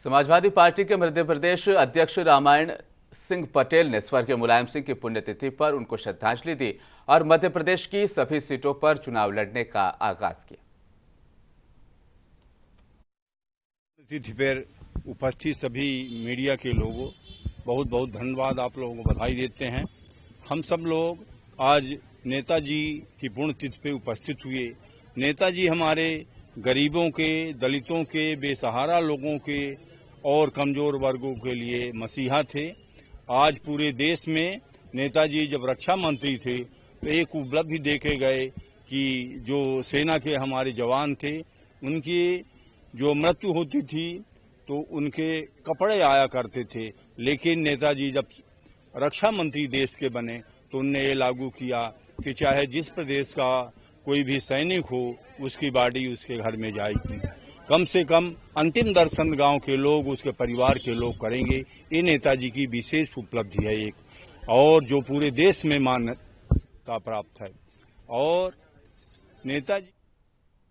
Samajwadi party के मध्य प्रदेश अध्यक्ष रामायण सिंह पटेल ने स्वर्गीय मुलायम सिंह की पुण्यतिथि पर उनको श्रद्धांजलि दी और मध्य प्रदेश की सभी सीटों पर चुनाव लड़ने का आगाज किया। तिथि पर उपस्थित सभी मीडिया के लोगों बहुत बहुत धन्यवाद, आप लोगों को बधाई देते हैं। हम सब लोग आज नेताजी की पुण्यतिथि पे उपस्थित हुए। नेताजी हमारे गरीबों के, दलितों के, बेसहारा लोगों के और कमजोर वर्गों के लिए मसीहा थे। आज पूरे देश में नेताजी जब रक्षा मंत्री थे तो एक उपलब्धि देखे गए कि जो सेना के हमारे जवान थे उनकी जो मृत्यु होती थी तो उनके कपड़े आया करते थे, लेकिन नेताजी जब रक्षा मंत्री देश के बने तो उनने ये लागू किया कि चाहे जिस प्रदेश का कोई भी सैनिक हो उसकी बॉडी उसके घर में जाएगी, कम से कम अंतिम दर्शन गांव के लोग, उसके परिवार के लोग करेंगे। ये नेताजी की विशेष उपलब्धि है एक, और जो पूरे देश में मान्यता प्राप्त है। और नेताजी